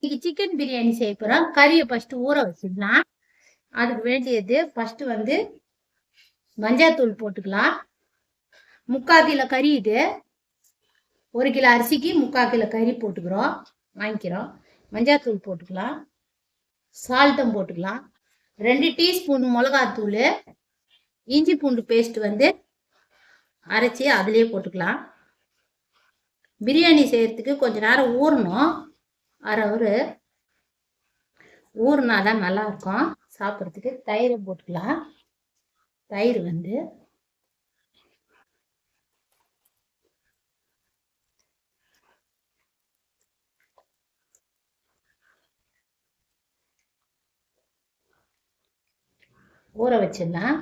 இன்னைக்கு சிக்கன் பிரியாணி செய்ய போகிறோம். கறியை ஃபஸ்ட்டு ஊற வச்சிடலாம். அதுக்கு வேண்டியது ஃபஸ்ட்டு வந்து மஞ்சாத்தூள் போட்டுக்கலாம். 3/4 கிலோ கறி இது. 1 கிலோ அரிசிக்கு 3/4 கிலோ கறி போட்டுக்கிறோம், வாங்கிக்கிறோம். மஞ்சாத்தூள் போட்டுக்கலாம், சால்ட்டும் போட்டுக்கலாம். 2 டீஸ்பூன் மிளகாத்தூள், இஞ்சி பூண்டு பேஸ்ட் வந்து அரைச்சி அதிலே போட்டுக்கலாம். பிரியாணி செய்யறதுக்கு கொஞ்ச நேரம் ஊறணும், அரை ஒரு ஊறுனா தான் நல்லா இருக்கும் சாப்பிட்றதுக்கு. தயிரை போட்டுக்கலாம். தயிர் வந்து ஊற வச்சிடலாம்.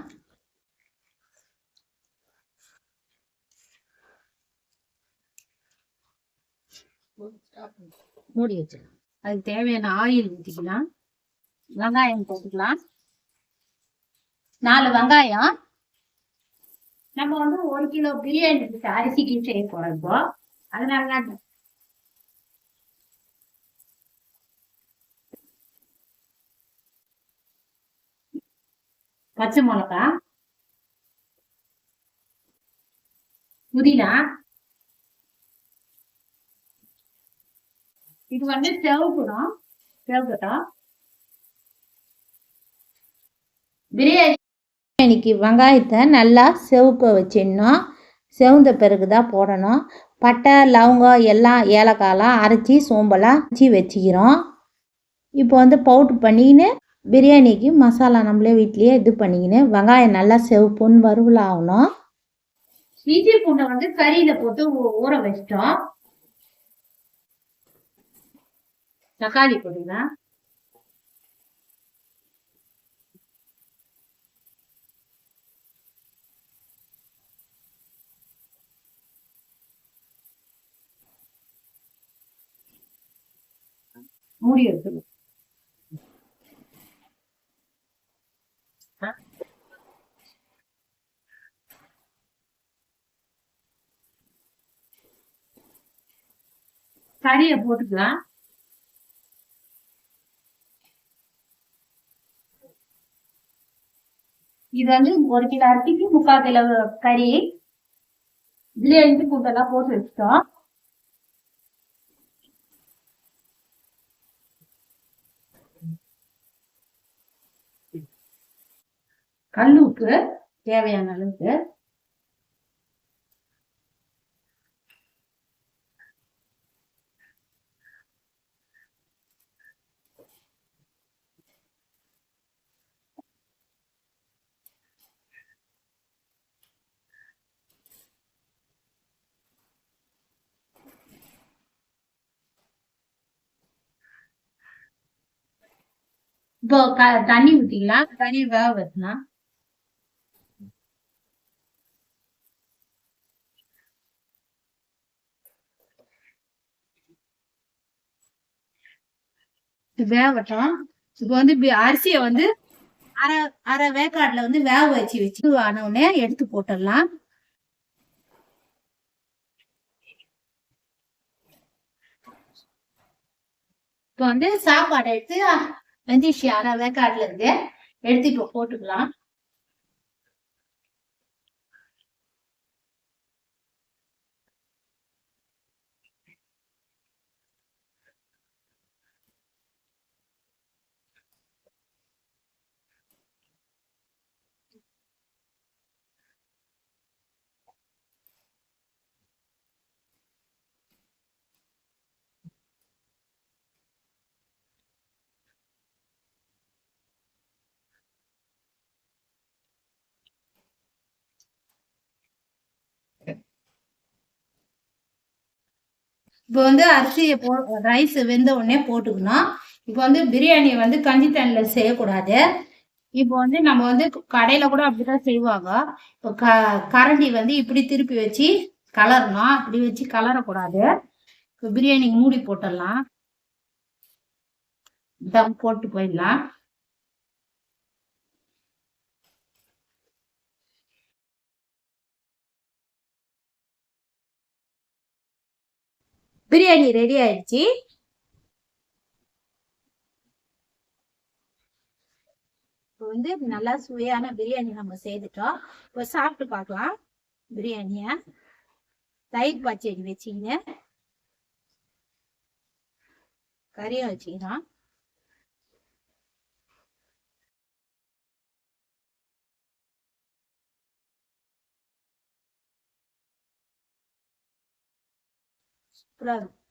மூடி வச்சிடலாம். அதுக்கு தேவையான ஆயில் ஊற்றிக்கலாம். வெங்காயம் போட்டுக்கலாம். 4 வெங்காயம். நம்ம வந்து 1 கிலோ பிரியாணி அரிசிக்கு செய்ய போறோம். அதனால பச்சை மிளகா, புதினா, இது வந்து செவக்கட்டும். பிரியாணிக்கு வெங்காயத்தை நல்லா செவக்க வச்சிடணும். செவந்த பிறகு தான் போடணும். பட்டை, லவங்கம் எல்லாம் ஏலக்காயெல்லாம் அரைச்சி சோம்பெல்லாம் அரைச்சி வச்சுக்கிறோம். இப்போ வந்து பவுட்ரு பண்ணிக்கின்னு பிரியாணிக்கு மசாலா நம்மளே வீட்லேயே இது பண்ணிக்கின்னு வெங்காயம் நல்லா செவப்புன்னு வறுவல் ஆகணும். இஞ்சி பூண்டை வந்து கறியில் போட்டு ஊற வச்சிட்டோம். தக்காளி போட்டுக்கலாம். மூடி எடுத்துக்கணும். கறியை போட்டுக்கலாம். இது வந்து 1 கிலோ அரிசிக்கு 3/4 கிலோ கறி. இதுல இஞ்சி பூண்டெல்லாம் போட்டு வச்சிட்டோம். கல் உப்பு தேவையான அளவுக்கு. இப்போ தண்ணி ஊற்றிக்கலாம். கறி வேக வச்சலாம். வேகட்டும். இப்போ வந்து அரிசியை வந்து அரை வேக்காட்டில் வந்து வேக வச்சு ஆனவுடனே எடுத்து போட்டுடலாம். இப்போ வந்து சாப்பாடை எடுத்து வெந்துச்சு, அரை வேக்காட்டில் இருக்கு, எடுத்து இப்போ போட்டுக்கலாம். இப்போ வந்து அரிசியை ரைஸ் வெந்த உடனே போட்டுக்கணும். இப்போ வந்து பிரியாணியை வந்து கஞ்சி தண்ணியில் செய்யக்கூடாது. இப்போ வந்து நம்ம வந்து கடையில் கூட அப்படிதான் செய்வாங்க. இப்போ கரண்டி வந்து இப்படி திருப்பி வச்சு கலரணும். அப்படி வச்சு கலரக்கூடாது. இப்போ பிரியாணிக்கு மூடி போட்டுடலாம். தம் போட்டு போயிடலாம். பிரியாணி ரெடி ஆயிடுச்சு. வந்து நல்லா சுவையான பிரியாணி நம்ம செய்துட்டோம். இப்போ சாப்பிட்டு பார்க்கலாம் பிரியாணிய. தயிர் பச்சடி வச்சுக்கிங்க, கறியும் வச்சுக்கலாம். சூப்பரா இருக்கும்.